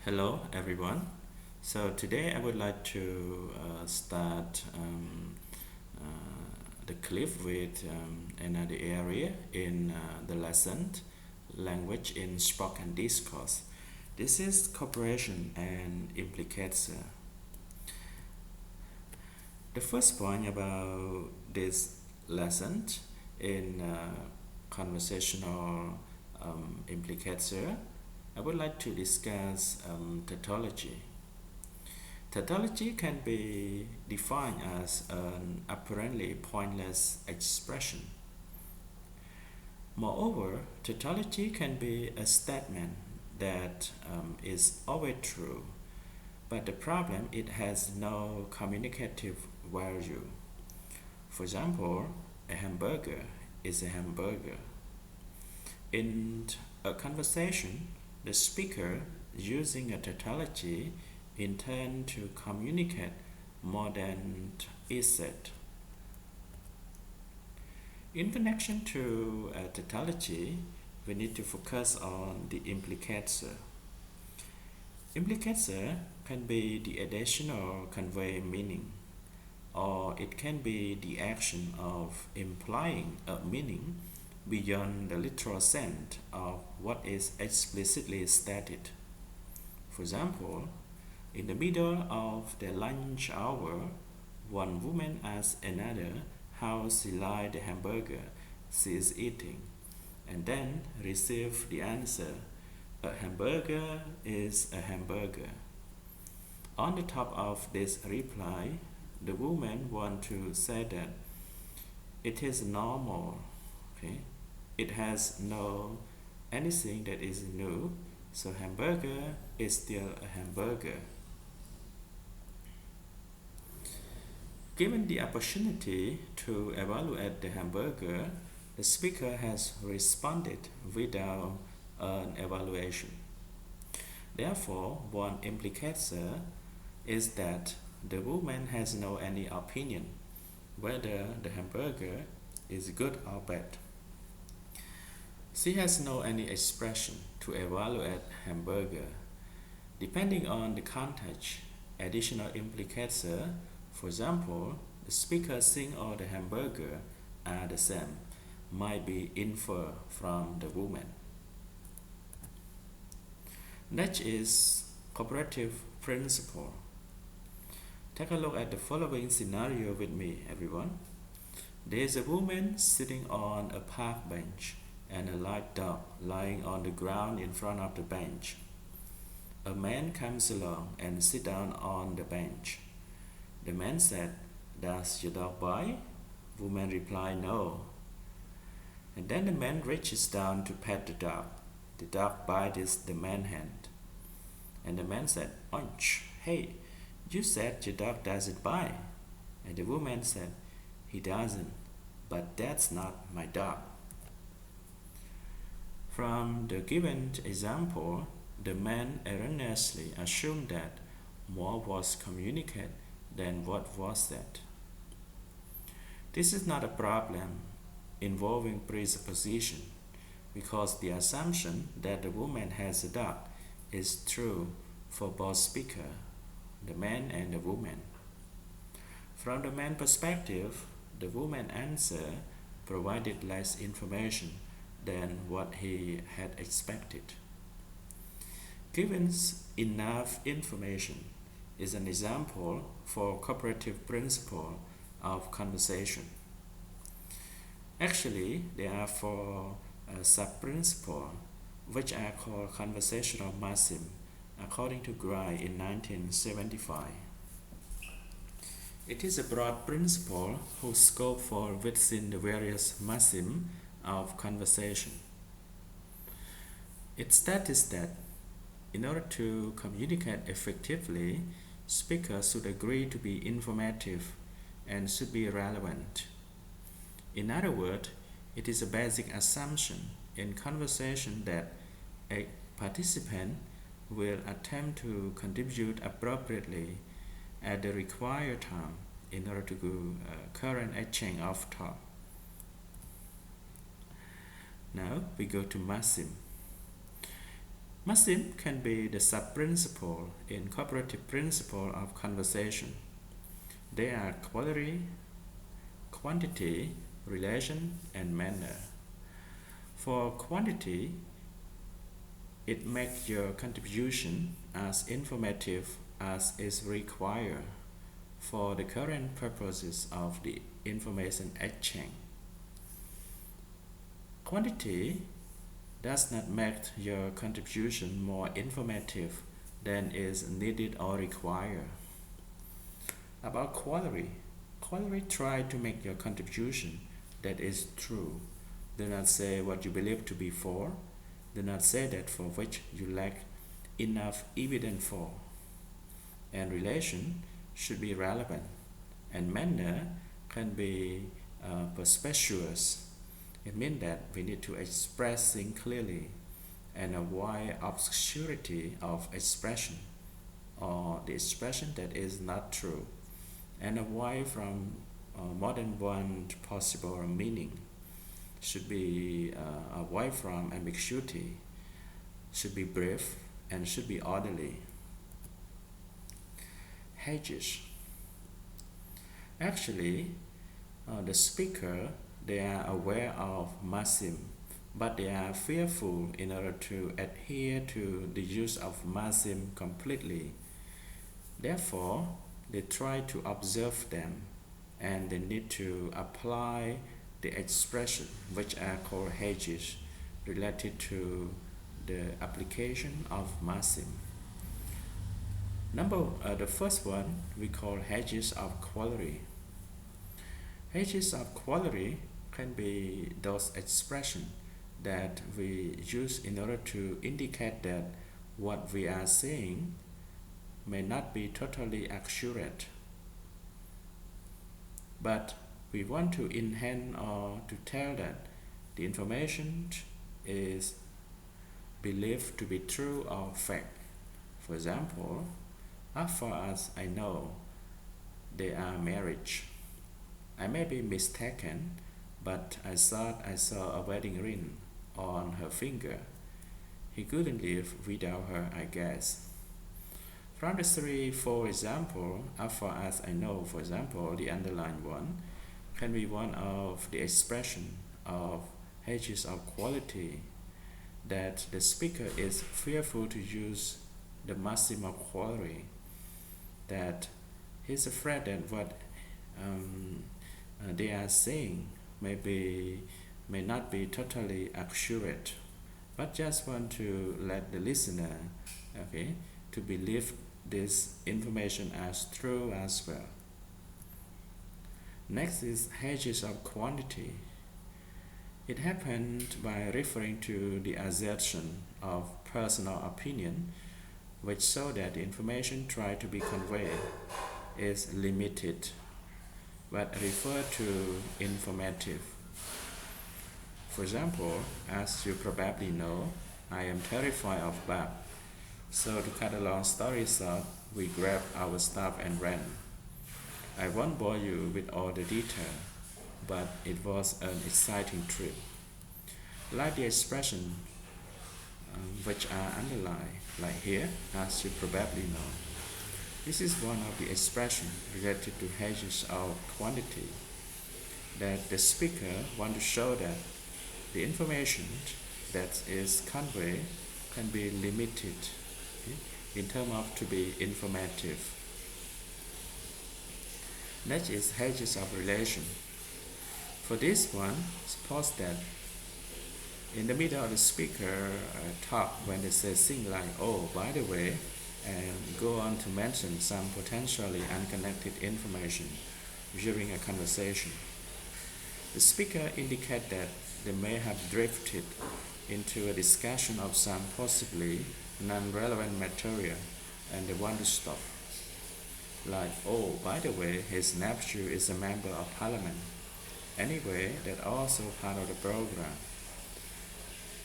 Hello everyone. So today I would like to start the clip with another area in the lesson language in spoken discourse. This is cooperation and implicature. The first point about this lesson in conversational implicature, I would like to discuss tautology. Tautology can be defined as an apparently pointless expression. Moreover, tautology can be a statement that is always true, but the problem it has no communicative value. For example, a hamburger is a hamburger. In a conversation, the speaker using a tautology intend to communicate more than is said. In connection to tautology, we need to focus on the implicature. Implicature can be the additional convey meaning, or it can be the action of implying a meaning beyond the literal sense of what is explicitly stated. For example, in the middle of the lunch hour, one woman asks another how she liked the hamburger she is eating, and then receives the answer, a hamburger is a hamburger. On the top of this reply, the woman wants to say that it is normal, okay? It has no anything that is new, so hamburger is still a hamburger. Given the opportunity to evaluate the hamburger, the speaker has responded without an evaluation. Therefore, one implicator is that the woman has no any opinion whether the hamburger is good or bad. She has no any expression to evaluate hamburger. Depending on the context, additional implicator, for example, the speaker saying all the hamburger are the same, might be inferred from the woman. Next is cooperative principle. Take a look at the following scenario with me, everyone. There is a woman sitting on a park bench and a light dog lying on the ground in front of the bench. A man comes along and sits down on the bench. The man said, "Does your dog bite?" Woman replied, "No." And then the man reaches down to pet the dog. The dog bites the man's hand. And the man said, "Oinch, hey, you said your dog doesn't bite." And the woman said, "He doesn't, but that's not my dog." From the given example, the man erroneously assumed that more was communicated than what was said. This is not a problem involving presupposition, because the assumption that the woman has a dog is true for both speakers, the man and the woman. From the man's perspective, the woman's answer provided less information than what he had expected. Given enough information is an example for cooperative principle of conversation. Actually, there are four sub-principles which are called conversational maxim according to Gray in 1975. It is a broad principle whose scope falls within the various maxims of conversation. It states that in order to communicate effectively, speakers should agree to be informative and should be relevant. In other words, it is a basic assumption in conversation that a participant will attempt to contribute appropriately at the required time in order to current exchange of thought. Now we go to maxim. Maxim can be the sub-principle in cooperative principle of conversation. They are quality, quantity, relation, and manner. For quantity, it makes your contribution as informative as is required for the current purposes of the information exchange. Quantity does not make your contribution more informative than is needed or required. About quality, quality try to make your contribution that is true. Do not say what you believe to be for. Do not say that for which you lack enough evidence for. And relation should be relevant. And manner can be perspicuous. It means that we need to express things clearly and avoid obscurity of expression or the expression that is not true, and avoid from more than one possible meaning. Should be avoid from ambiguity, should be brief, and should be orderly. Hedges. Actually, the speaker, they are aware of maxim, but they are fearful in order to adhere to the use of maxim completely. Therefore, they try to observe them, and they need to apply the expression which are called hedges related to the application of maxim. The first one we call hedges of quality. Hedges of quality can be those expressions that we use in order to indicate that what we are saying may not be totally accurate, but we want to enhance or to tell that the information is believed to be true or fact. For example, as far as I know, they are married. I may be mistaken, but I thought I saw a wedding ring on her finger. He couldn't live without her, I guess. From the three, for example, as far as I know, for example, the underlined one can be one of the expression of hedges of quality, that the speaker is fearful to use the maxim of quality, that he's afraid that what they are saying may not be totally accurate, but just want to let the listener, okay, to believe this information as true as well. Next is hedges of quantity. It happened by referring to the assertion of personal opinion, which show that the information tried to be conveyed is limited, but refer to informative. For example, as you probably know, I am terrified of bats. So to cut a long story short, we grabbed our stuff and ran. I won't bore you with all the detail, but it was an exciting trip. Like the expression which are underlined, like here, as you probably know. This is one of the expressions related to hedges of quantity, that the speaker wants to show that the information that is conveyed can be limited, okay, in terms of to be informative. Next is hedges of relation. For this one, suppose that in the middle of the speaker talk, when they say things like, oh, by the way, and go on to mention some potentially unconnected information during a conversation, the speaker indicates that they may have drifted into a discussion of some possibly non-relevant material and they want to stop. Like, oh, by the way, his nephew is a member of parliament. Anyway, that's also part of the program.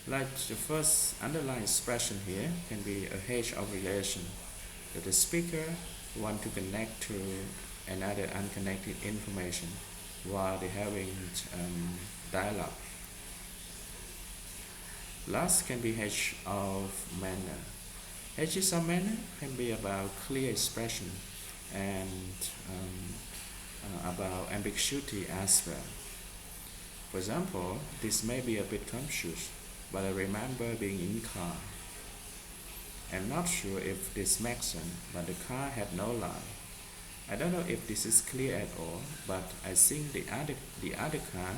Like the first underlying expression here can be a hedge of relation, that the speaker want to connect to another unconnected information while they're having dialogue. Last can be H of manner. H is of manner can be about clear expression and about ambiguity as well. For example, this may be a bit confused, but I remember being in car. I'm not sure if this makes sense, but the car had no light. I don't know if this is clear at all, but I think the other car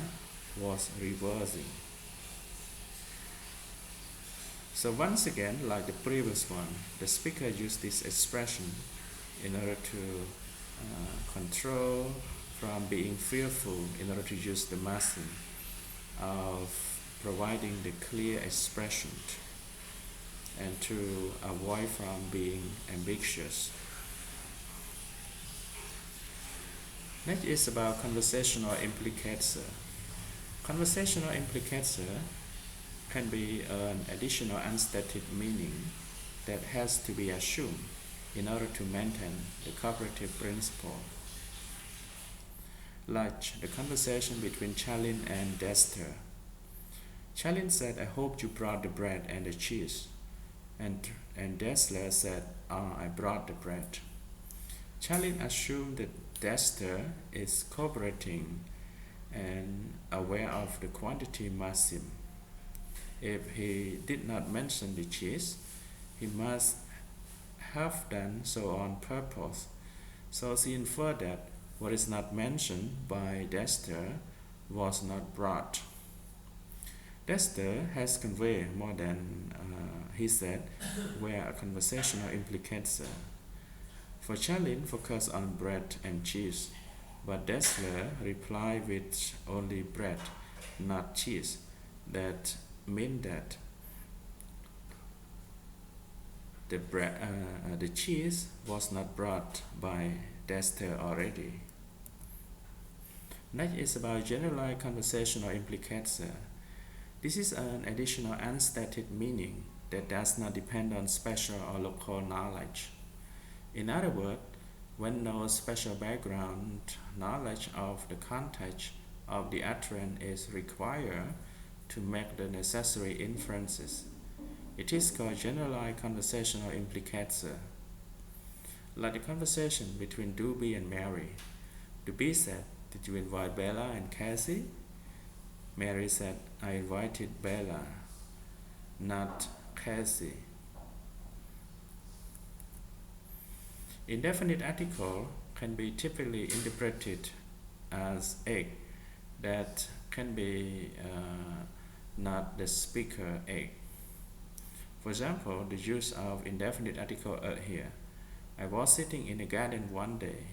was reversing. So once again, like the previous one, the speaker used this expression in order to control from being fearful, in order to use the masking of providing the clear expression and to avoid from being ambiguous. Next is about conversational implicature. Conversational implicature can be an additional unstated meaning that has to be assumed in order to maintain the cooperative principle. Like the conversation between Charlene and Dexter. Charlene said, "I hope you brought the bread and the cheese." And Dexter said, "I brought the bread." Charlene assumed that Dexter is cooperating and aware of the quantity maximum. If he did not mention the cheese, he must have done so on purpose. So she inferred that what is not mentioned by Dexter was not brought. Dexter has conveyed more than he said, where a conversational implicature. For Charlene focused on bread and cheese, but Dexter replied with only bread, not cheese. That means that the cheese was not brought by Dexter already. Next is about generalized conversational implicature. This is an additional unstated meaning that does not depend on special or local knowledge. In other words, when no special background knowledge of the context of the utterance is required to make the necessary inferences, it is called generalized conversational implicature. Like the conversation between Doobie and Mary. Doobie said, "Did you invite Bella and Cassie?" Mary said, "I invited Bella, not Cassie." Indefinite article can be typically interpreted as egg that can be not the speaker egg. For example, the use of indefinite article here. I was sitting in a garden one day.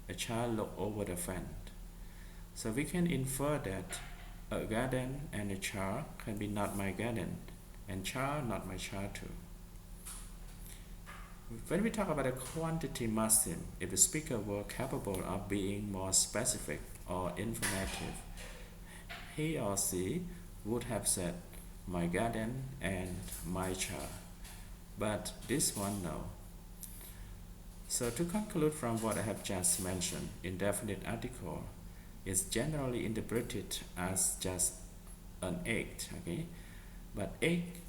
A child looked over the fence. So we can infer that a garden and a child can be not my garden, and child not my child too. When we talk about a quantity maxim, if the speaker were capable of being more specific or informative, he or she would have said my garden and my child. But this one, no. So to conclude from what I have just mentioned, indefinite article is generally interpreted as just an egg, okay? But egg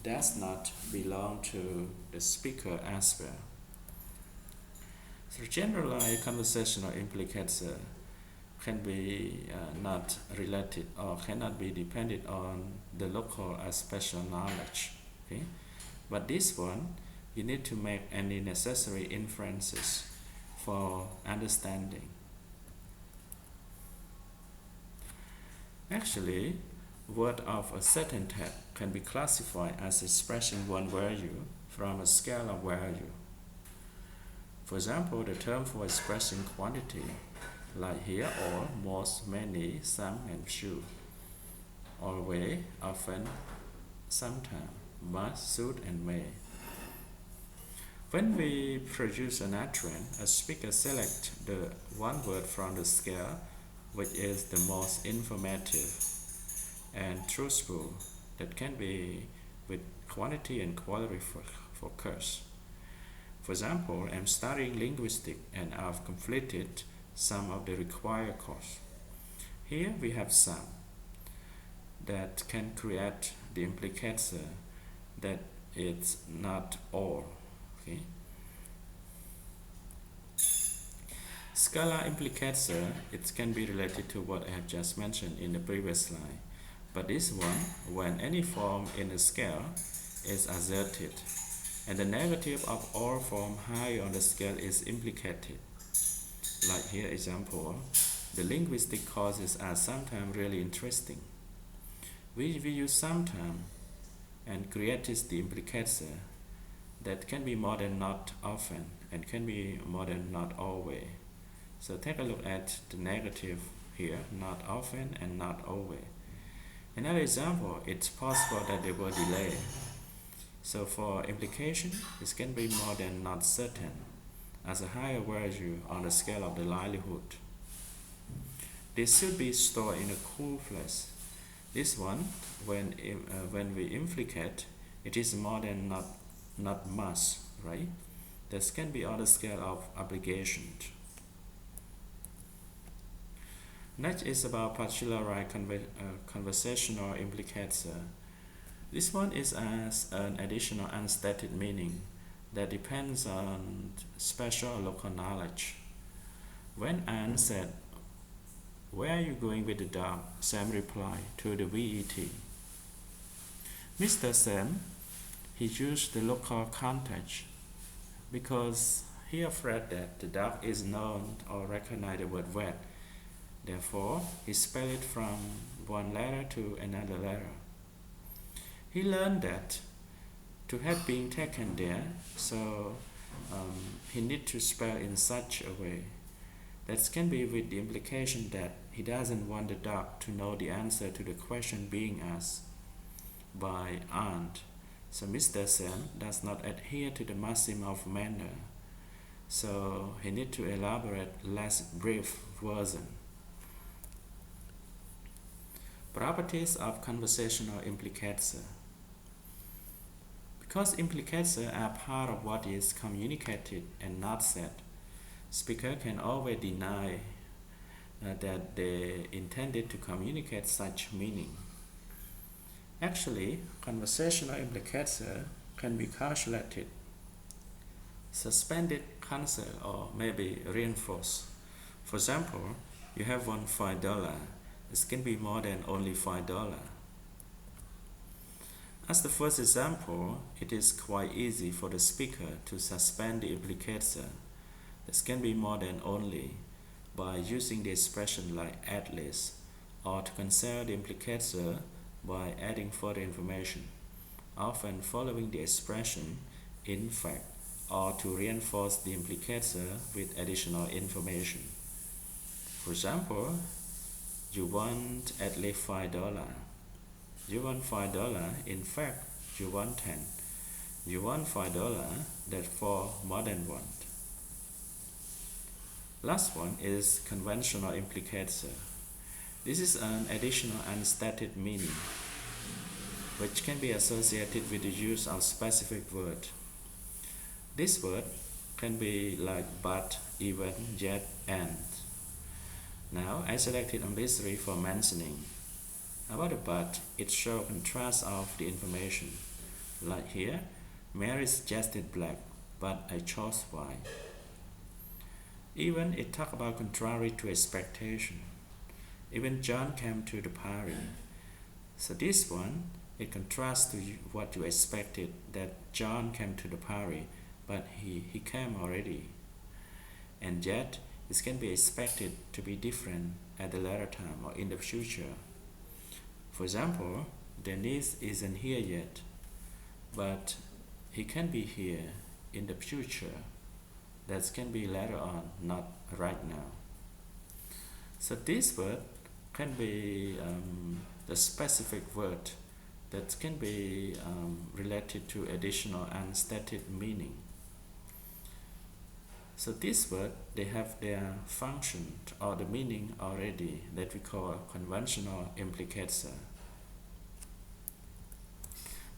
does not belong to the speaker as well. So generalized conversational implicature can be not related or cannot be dependent on the local or special knowledge, okay? But this one, you need to make any necessary inferences for understanding. Actually, word of a certain type can be classified as expressing one value from a scale of value. For example, the term for expressing quantity, like here, all, most, many, some, and few. Always, often, sometimes, must, should, and may. When we produce an utterance, a speaker selects the one word from the scale which is the most informative and truthful that can be with quantity and quality focus. For example, I'm studying linguistics and I've completed some of the required course. Here we have some. that can create the implicature that it's not all. Okay. Scalar implicature, it can be related to what I have just mentioned in the previous slide. But this one, when any form in a scale is asserted, and the negative of all form higher on the scale is implicated. Like here example, the linguistic causes are sometimes really interesting. We use sometimes and creates the implicature that can be more than not often and can be more than not always. So take a look at the negative here, not often and not always. Another example, it's possible that they were delayed. So for implication, it can be more than not certain as a higher value on the scale of the likelihood. This should be stored in a cool place. This one, when we implicate, it is more than not much, right? This can be on the scale of obligation. Next is about particularized conversational implicator. This one is as an additional unstated meaning that depends on special local knowledge. When Anne said, "Where are you going with the dog?" Sam replied to the VET. Mr. Sam, he used the local context because he afraid that the dog is known or recognized the word wet. Therefore, he spelled it from one letter to another letter. He learned that to have been taken there, so he need to spell in such a way. That can be with the implication that he doesn't want the dog to know the answer to the question being asked by Aunt. So Mr. Sam does not adhere to the maxim of manner. So he need to elaborate less brief version. Properties of conversational implicator. Because implicators are part of what is communicated and not said, speaker can always deny that they intended to communicate such meaning. Actually, conversational implicator can be calculated, suspended, cancelled, or maybe reinforced. For example, you have won $5. This can be more than only $5. As the first example, it is quite easy for the speaker to suspend the implicator. This can be more than only by using the expression like at least, or to cancel the implicator by adding further information, often following the expression in fact, or to reinforce the implicator with additional information. For example, you want at least $5. You want $5, in fact, you want 10. You want $5, therefore more than one. Last one is conventional implicator. This is an additional unstated meaning, which can be associated with the use of specific word. This word can be like but, even, yet, and. Now, I selected only 3 for mentioning. About the but, it shows contrast of the information. Like here, Mary suggested black, but I chose white. Even it talks about contrary to expectation. Even John came to the party. So this one, it contrasts to what you expected, that John came to the party, but he came already. And yet, this can be expected to be different at the later time or in the future. For example, Denise isn't here yet, but he can be here in the future. That can be later on, not right now. So this word can be the specific word that can be related to additional unstated meaning. So this word, they have their function or the meaning already that we call conventional implicator.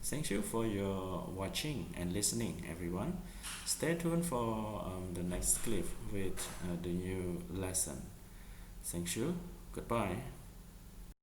Thank you for your watching and listening, everyone. Stay tuned for the next clip with the new lesson. Thank you. Goodbye.